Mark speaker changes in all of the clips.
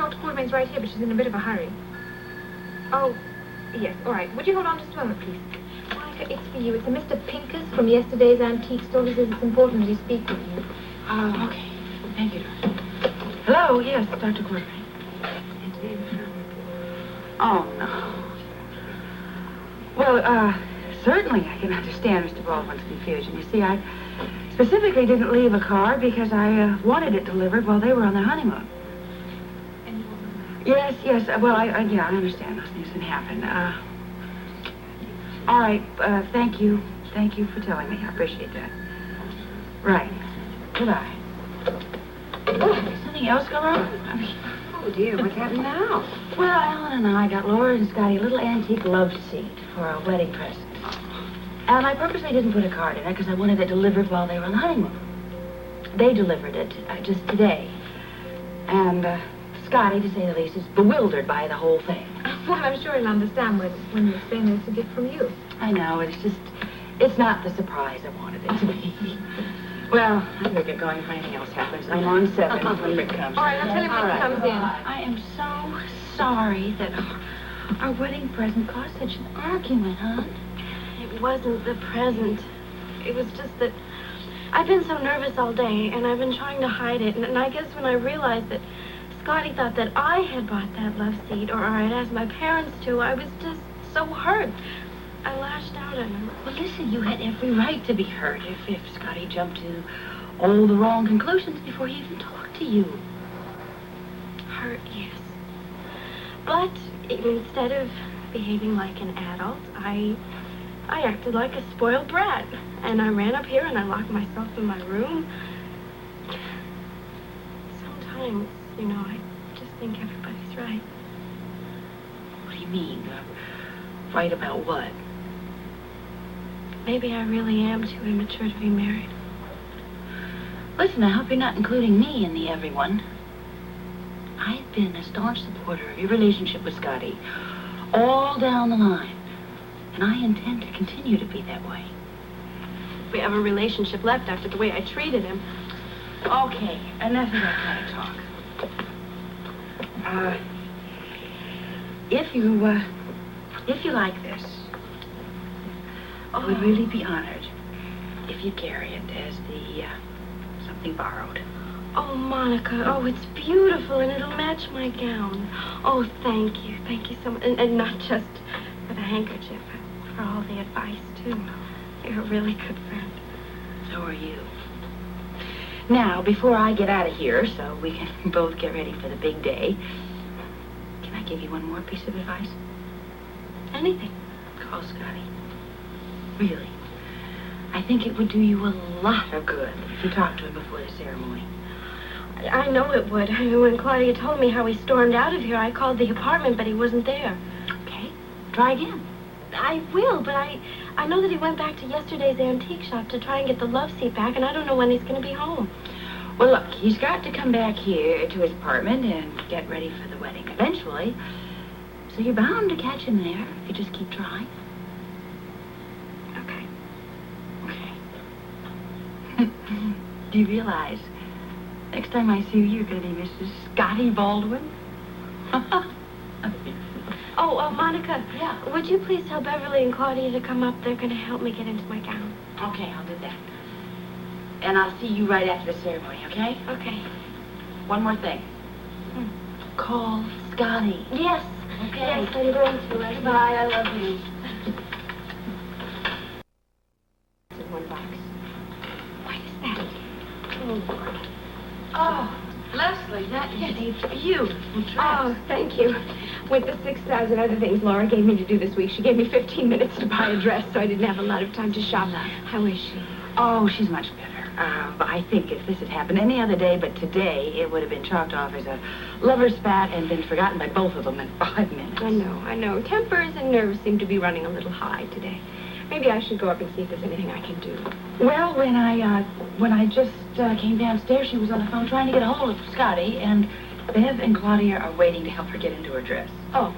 Speaker 1: Dr. Quartermain's right here, but she's in a bit of a hurry. Oh, yes, all right. Would you hold on just a moment, please? Monica, it's for you. It's a Mr. Pincus from yesterday's antique store. He says it's important to speak with you.
Speaker 2: Oh, okay. Thank you, Doctor. Hello, yes, Dr. Quartermain. Oh, no. Well, certainly I can understand Mr. Baldwin's confusion. You see, I specifically didn't leave a card because I wanted it delivered while they were on their honeymoon. Yes, well, yeah, I understand. Those things can happen. All right, thank you. Thank you for telling me. I appreciate that. Right. Goodbye. Oh, something else go wrong?
Speaker 3: Oh, dear, what's happened now?
Speaker 2: Well, Alan and I got Laura and Scotty a little antique love seat for a wedding present. And I purposely didn't put a card in it because I wanted it delivered while they were on the honeymoon. They delivered it just today. And Scotty, to say the least, is bewildered by the whole thing.
Speaker 1: Well, I'm sure he'll understand when you explain that it's a gift from you.
Speaker 2: I know, it's not the surprise I wanted it to be. Well, I better get going if anything else happens. I'm on 7 when Rick comes.
Speaker 1: All right, I'll tell him when he comes in.
Speaker 2: I am so sorry that our wedding present caused such an argument, huh?
Speaker 4: It wasn't the present. It was just that I've been so nervous all day, and I've been trying to hide it. And I guess when I realized that Scotty thought that I had bought that love seat, or I had asked my parents to, I was just so hurt. I lashed out at him.
Speaker 2: Well, listen, you had every right to be hurt if Scotty jumped to all the wrong conclusions before he even talked to you.
Speaker 4: Hurt, yes. But instead of behaving like an adult, I acted like a spoiled brat. And I ran up here and I locked myself in my room. Sometimes, you know, I just think everybody's right.
Speaker 2: What do you mean? Right about what?
Speaker 4: Maybe I really am too immature to be married.
Speaker 2: Listen, I hope you're not including me in the everyone. I've been a staunch supporter of your relationship with Scotty all down the line. And I intend to continue to be that way.
Speaker 4: We have a relationship left after the way I treated him.
Speaker 2: Okay, enough of that kind of talk. If you like this, I would really be honored if you carry it as the, something borrowed.
Speaker 4: Oh, Monica, oh, it's beautiful, and it'll match my gown. Oh, thank you so much. And not just for the handkerchief, but for all the advice, too. You're a really good friend.
Speaker 2: So are you. Now, before I get out of here, so we can both get ready for the big day, can I give you one more piece of advice?
Speaker 4: Anything.
Speaker 2: Call Scotty. Really. I think it would do you a lot of good if you talked to him before the ceremony.
Speaker 4: I know it would. I mean, when Claudia told me how he stormed out of here, I called the apartment, but he wasn't there.
Speaker 2: Okay. Try again.
Speaker 4: I will, but I know that he went back to yesterday's antique shop to try and get the love seat back, and I don't know when he's going to be home.
Speaker 2: Well, look, he's got to come back here to his apartment and get ready for the wedding eventually. So you're bound to catch him there if you just keep trying.
Speaker 4: Okay.
Speaker 2: Okay. Do you realize next time I see you, you're going to be Mrs. Scotty Baldwin?
Speaker 4: Oh, Monica.
Speaker 2: Yeah.
Speaker 4: Would you please tell Beverly and Claudia to come up? They're going to help me get into my gown.
Speaker 2: Okay, I'll do that. And I'll see you right after the ceremony, okay?
Speaker 4: Okay.
Speaker 2: One more thing. Call Scotty.
Speaker 4: Yes.
Speaker 2: Okay.
Speaker 4: Yes, I'm going to. Leslie.
Speaker 2: Bye, I love you.
Speaker 4: In one box.
Speaker 2: What is that?
Speaker 4: Oh,
Speaker 2: Oh, Lesley, that is a beautiful dress.
Speaker 1: Oh, thank you. With the 6,000 other things Laura gave me to do this week, she gave me 15 minutes to buy a dress, so I didn't have a lot of time to shop. How is she?
Speaker 2: Oh, she's much better. But I think if this had happened any other day but today, it would have been chalked off as a lover's spat and been forgotten by both of them in 5 minutes.
Speaker 1: I know. Tempers and nerves seem to be running a little high today. Maybe I should go up and see if there's anything I can do.
Speaker 2: Well, when I just came downstairs, she was on the phone trying to get a hold of Scotty, and Bev and Claudia are waiting to help her get into her dress.
Speaker 1: Oh,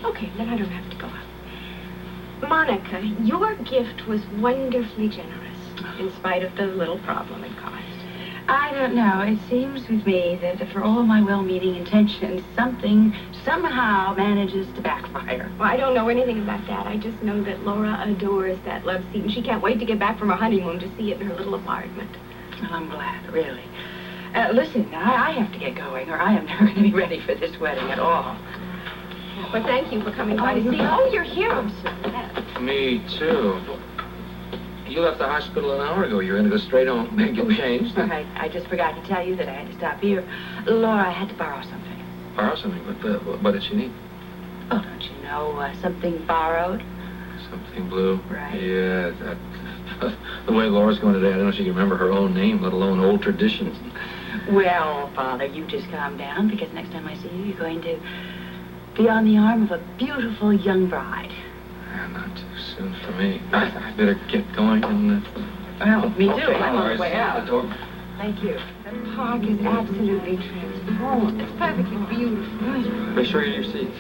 Speaker 1: okay, then I don't have to go up. Monica, your gift was wonderfully generous, in spite of the little problem it caused.
Speaker 2: I don't know. It seems with me that for all my well-meaning intentions, something somehow manages to backfire.
Speaker 4: Well, I don't know anything about that. I just know that Laura adores that love seat, and she can't wait to get back from her honeymoon to see it in her little apartment.
Speaker 2: Well, I'm glad, really. Listen, I have to get going, or I am never going to be ready for this wedding at all.
Speaker 4: But thank you for coming by to see. Oh, you're here. I'm so glad.
Speaker 5: Me too. You left the hospital an hour ago. You're going to go straight home and get changed.
Speaker 2: I just forgot to tell you that I had to stop here. Laura, I had to borrow something.
Speaker 5: Borrow something? What did she need?
Speaker 2: Oh, don't you know, something borrowed?
Speaker 5: Something blue.
Speaker 2: Right.
Speaker 5: Yeah, the way Laura's going today, I don't know if she can remember her own name, let alone old traditions.
Speaker 2: Well, Father, you just calm down, because next time I see you, you're going to be on the arm of a beautiful young bride.
Speaker 5: Not too soon for me. I better get going and...
Speaker 2: Well, me too.
Speaker 5: Okay,
Speaker 2: I'm on the way
Speaker 5: see you at
Speaker 2: out.
Speaker 5: the door.
Speaker 2: Thank you.
Speaker 3: The park is absolutely transformed. It's perfectly beautiful.
Speaker 5: Make sure you're your seats.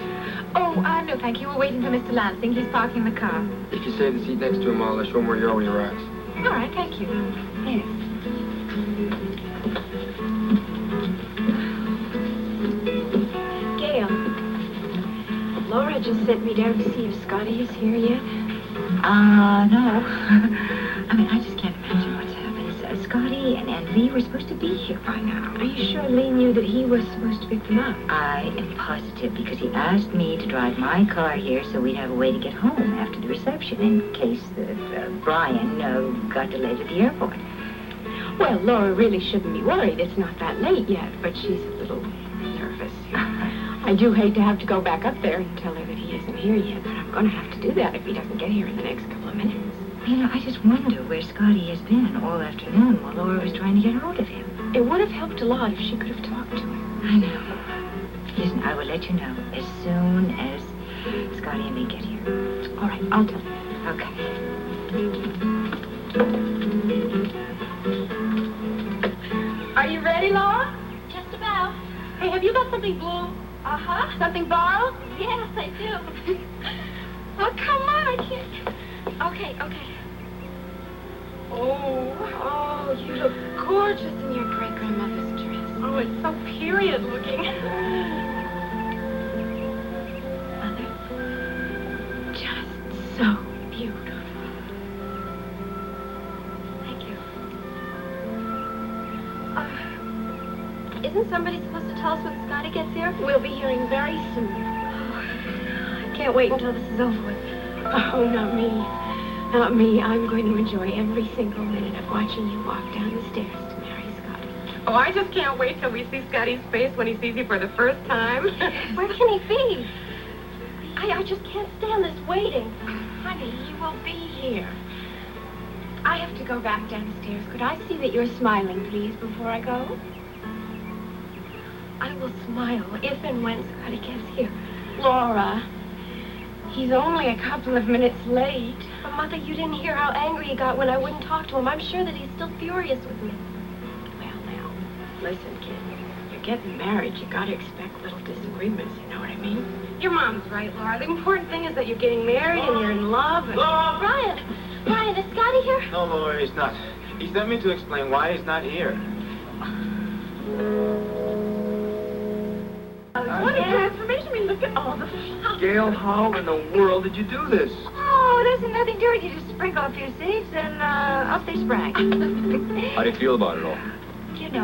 Speaker 1: Oh, no, thank you. We're waiting for Mr. Lansing. He's parking the car.
Speaker 5: If you save the seat next to him, I'll show him where you are when he arrives.
Speaker 1: All right, thank you.
Speaker 2: Yes.
Speaker 4: Gail, Laura just sent me down to see if Scotty is here yet.
Speaker 3: No. I mean, I just can't imagine what's happened. Scotty and Lee were supposed to be here by now.
Speaker 4: Are you sure Lee knew that he was supposed to pick them up?
Speaker 3: I am positive because he asked me to drive my car here so we'd have a way to get home after the reception in case Brian got delayed at the airport.
Speaker 4: Well, Laura really shouldn't be worried. It's not that late yet, but she's a little nervous. I do hate to have to go back up there and tell her that he isn't here yet, but I'm going to have to do that if he doesn't get here in the next couple of minutes.
Speaker 3: I just wonder where Scotty has been all afternoon while Laura was trying to get hold of him.
Speaker 4: It would have helped a lot if she could have talked to him.
Speaker 3: I know. Listen, I will let you know as soon as Scotty and me get here.
Speaker 4: All right, I'll tell you.
Speaker 3: Okay.
Speaker 4: Are you ready, Laura? Just about. Hey, have you got something blue? Uh-huh. Something borrowed? Yes, I do. Oh, come on, I can't. Okay. Oh, you look gorgeous in your great-grandmother's dress. Oh, it's so period looking. Mother, just so beautiful. Thank you. Isn't somebody supposed to tell us when Scotty gets here? We'll be hearing very soon. I can't wait until this is over with. Oh, not me. Not me. I'm going to enjoy every single minute of watching you walk down the stairs to marry Scotty.
Speaker 6: Oh, I just can't wait till we see Scotty's face when he sees you for the first time.
Speaker 4: Where can he be? I just can't stand this waiting. Honey, he will be here. I have to go back downstairs. Could I see that you're smiling, please, before I go? I will smile if and when Scotty gets here. Laura, he's only a couple of minutes late. But, Mother, you didn't hear how angry he got when I wouldn't talk to him. I'm sure that he's still furious with me.
Speaker 2: Well, now, listen, kid. You're getting married. You gotta expect little disagreements, you know what I mean?
Speaker 6: Your mom's right, Laura. The important thing is that you're getting married and you're in love. And...
Speaker 4: Brian, is Scotty here?
Speaker 7: No, Laura, he's not. He sent me to explain why he's not here.
Speaker 6: What a transformation. I mean, look at all the flowers.
Speaker 7: Gail, how in the world did you do this?
Speaker 3: Oh, there's nothing to it. You just sprinkle a few seeds and up they sprang.
Speaker 7: How do you feel about it all?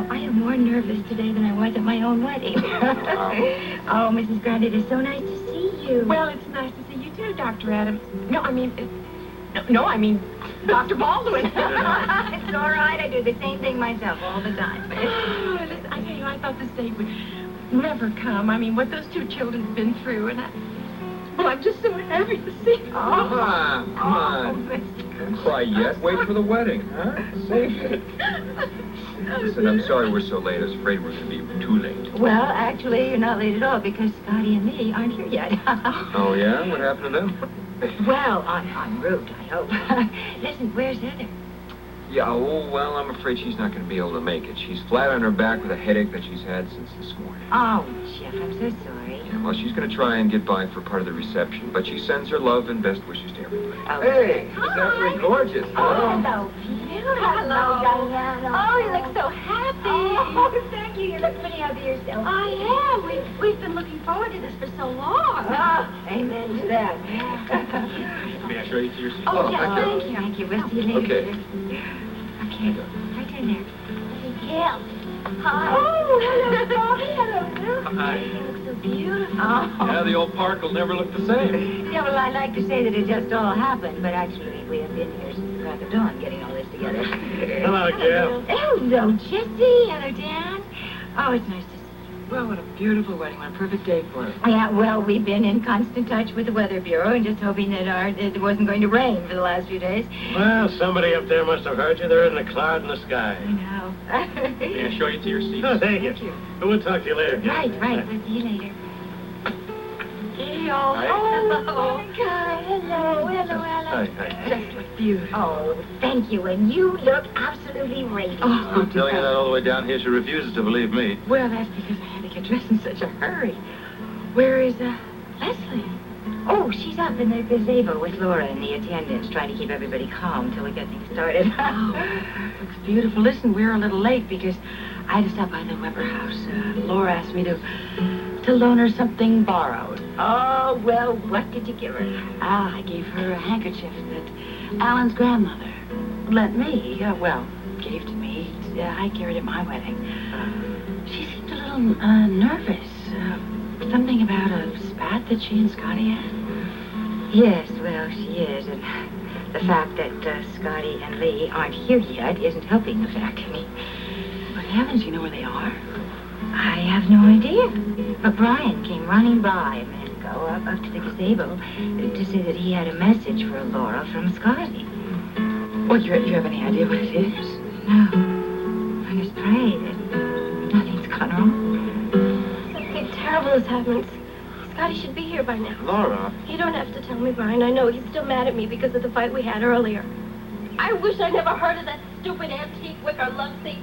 Speaker 3: I am more nervous today than I was at my own wedding. Oh, Mrs. Grant, it is so nice to see you.
Speaker 6: Well, it's nice to see you too, Dr. Adams. No, I mean Dr. Baldwin.
Speaker 3: It's all right. I do the same thing myself all the time.
Speaker 6: Oh, listen, I tell you, I thought this day would never come. I mean, what those two children have been through, and I'm just so happy to see them.
Speaker 5: Come on. Don't cry yet. Wait for the wedding, huh? Save it. Listen, I'm sorry we're so late. I was afraid we were going to be too late.
Speaker 3: Well, actually, you're not late at all because Scotty and me aren't here yet.
Speaker 5: Oh, yeah? What happened to them?
Speaker 3: Well, en route, I hope. Listen, where's Heather?
Speaker 5: Yeah, oh, well, I'm afraid she's not going to be able to make it. She's flat on her back with a headache that she's had since this morning.
Speaker 3: Oh, Jeff, I'm so sorry.
Speaker 5: Yeah, well, she's going to try and get by for part of the reception, but she sends her love and best wishes to everybody.
Speaker 3: Oh,
Speaker 5: Hey, is that really gorgeous?
Speaker 2: Hello, Peter. Hello, Diana.
Speaker 1: Oh, you look so happy.
Speaker 2: Oh, thank you. You look pretty happy yourself.
Speaker 4: I am. We've been looking forward to this for so long.
Speaker 2: Amen to that.
Speaker 7: May I show you to your seat?
Speaker 3: Oh,
Speaker 5: thank you.
Speaker 3: thank you. Thank you. We'll see you later.
Speaker 5: Okay.
Speaker 3: Okay. Right in there.
Speaker 2: Yeah. Hi.
Speaker 4: Oh, hello, Bobby. Hello, Bill.
Speaker 7: Hi.
Speaker 4: You look so beautiful.
Speaker 7: Yeah, the old park will never look the same.
Speaker 3: Yeah, well, I like to say that it just all happened, but actually we have been here since the crack of dawn getting all this together.
Speaker 7: Hello, Jeff.
Speaker 3: Hello, Jessie. Hello, Dan. Oh, it's nice to see you.
Speaker 6: Well, what a beautiful wedding. What a perfect day for it.
Speaker 3: Yeah, well, we've been in constant touch with the Weather Bureau and just hoping that it wasn't going to rain for the last few days.
Speaker 8: Well, somebody up there must have heard you. They're in the cloud in the sky.
Speaker 3: I know.
Speaker 7: May I show you to your seat?
Speaker 8: Oh, thank you. We'll talk to you later.
Speaker 3: Right. We'll see you later.
Speaker 4: Hey, all.
Speaker 7: Hi.
Speaker 4: Oh,
Speaker 3: Hello.
Speaker 7: Hi.
Speaker 6: Just look beautiful.
Speaker 3: Oh, thank you. And you look absolutely radiant.
Speaker 8: I'm telling you that all the way down here. She refuses to believe me.
Speaker 6: Well, that's because I had to get dressed in such a hurry. Where is, Lesley?
Speaker 3: Oh, she's up in the gazebo with Laura and the attendants, trying to keep everybody calm till we get things started.
Speaker 6: Looks beautiful. Listen, we're a little late because I had to stop by the Weber house. Laura asked me to loan her something borrowed.
Speaker 3: Oh, well, what did you give her?
Speaker 6: I gave her a handkerchief that Alan's grandmother lent me. Gave to me. I carried at my wedding. She seemed a little nervous. Something about a spat that she and Scotty had.
Speaker 3: Yes, well, she is, and the fact that Scotty and Lee aren't here yet isn't helping the fact any.
Speaker 6: Good heavens, you know where they are?
Speaker 3: I have no idea. But Brian came running by a minute ago up to the gazebo to say that he had a message for Laura from Scotty.
Speaker 6: Well, you have any idea what it is?
Speaker 3: No. I just pray that nothing's gone wrong.
Speaker 4: something terrible has happened. Scotty should be here by now.
Speaker 7: Laura.
Speaker 4: You don't have to tell me, Brian. I know he's still mad at me because of the fight we had earlier. I wish I never heard of that stupid antique wicker love seat.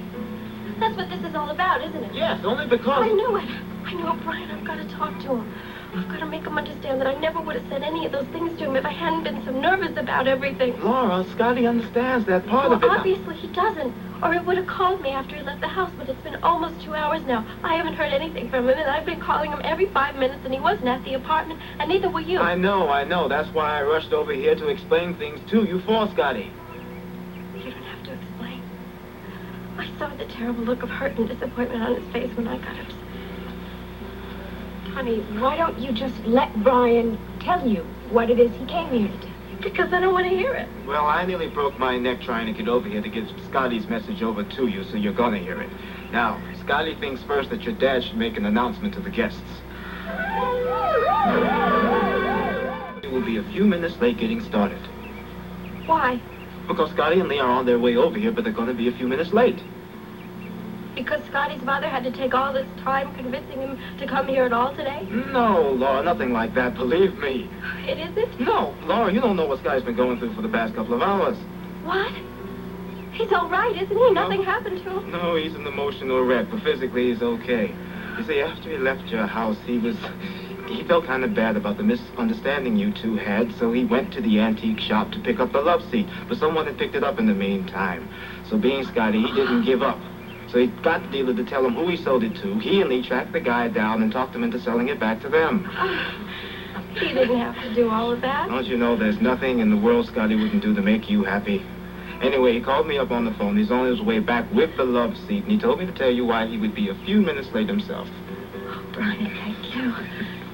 Speaker 4: That's what this is all about, isn't it?
Speaker 7: Yes, only because...
Speaker 4: I knew it. I know, Brian. I've got to talk to him. I've got to make him understand that I never would have said any of those things to him if I hadn't been so nervous about everything.
Speaker 7: Laura, Scotty understands that part of it.
Speaker 4: Well, obviously he doesn't, or he would have called me after he left the house, but it's been almost 2 hours now. I haven't heard anything from him, and I've been calling him every 5 minutes, and he wasn't at the apartment, and neither were you.
Speaker 7: I know. That's why I rushed over here to explain things to you for Scotty.
Speaker 4: You don't have to explain. I saw the terrible look of hurt and disappointment on his face when I got upset.
Speaker 1: Honey, why don't you just let Brian tell you what it is he came here to tell you?
Speaker 4: Because I don't want to hear it.
Speaker 7: Well, I nearly broke my neck trying to get over here to get Scotty's message over to you, so you're gonna hear it. Now, Scotty thinks first that your dad should make an announcement to the guests. He will be a few minutes late getting started.
Speaker 4: Why?
Speaker 7: Because Scotty and Lee are on their way over here, but they're gonna be a few minutes late.
Speaker 4: Because Scotty's mother had to take all this time convincing him to come here at all today?
Speaker 7: No, Laura, nothing like that, believe me.
Speaker 4: It isn't?
Speaker 7: No, Laura, you don't know what Scotty's been going through for the past couple of hours.
Speaker 4: What? He's all right, isn't he? Nothing happened to him.
Speaker 7: No, he's an emotional wreck, but physically he's okay. You see, after he left your house, he felt kind of bad about the misunderstanding you two had, so he went to the antique shop to pick up the love seat, but someone had picked it up in the meantime. So being Scotty, he didn't give up. So he got the dealer to tell him who he sold it to. He and Lee tracked the guy down and talked him into selling it back to them.
Speaker 4: He didn't have to do all of that.
Speaker 7: Don't you know there's nothing in the world Scotty wouldn't do to make you happy? Anyway, he called me up on the phone. He's on his way back with the love seat, and he told me to tell you why he would be a few minutes late himself.
Speaker 4: Oh, Brian, thank you.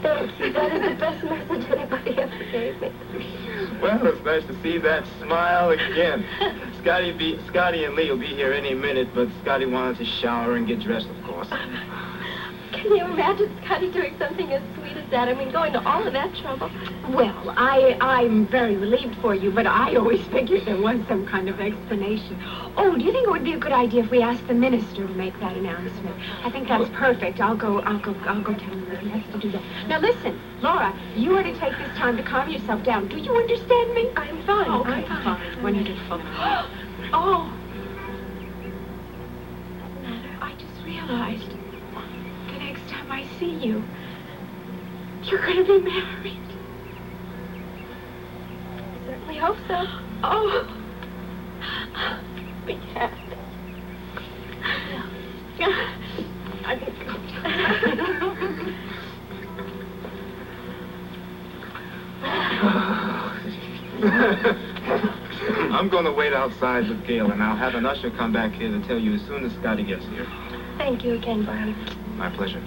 Speaker 4: Thank you. That is the best message anybody ever gave me.
Speaker 7: Well, it's nice to see that smile again. Scotty and Lee will be here any minute, but Scotty wanted to shower and get dressed, of course.
Speaker 4: Can you imagine Scotty doing something as sweet as that? I mean, going to all of that trouble.
Speaker 1: Well, I'm very relieved for you, but I always figured there was some kind of explanation. Oh, do you think it would be a good idea if we asked the minister to make that announcement? I think that's perfect. I'll go tell him that he has to do that. Now listen, Laura, you are to take this time to calm yourself down. Do you understand me?
Speaker 4: I'm fine.
Speaker 1: Okay,
Speaker 4: I'm fine.
Speaker 1: fine. Wonderful.
Speaker 4: Oh,
Speaker 1: realized the next time I see you, you're going to be married.
Speaker 4: I certainly hope so.
Speaker 1: Oh. We can't. I can
Speaker 7: I'm going to wait outside with Gail, and I'll have an usher come back here to tell you as soon as Scotty gets here.
Speaker 4: Thank you again, Brian.
Speaker 7: My pleasure.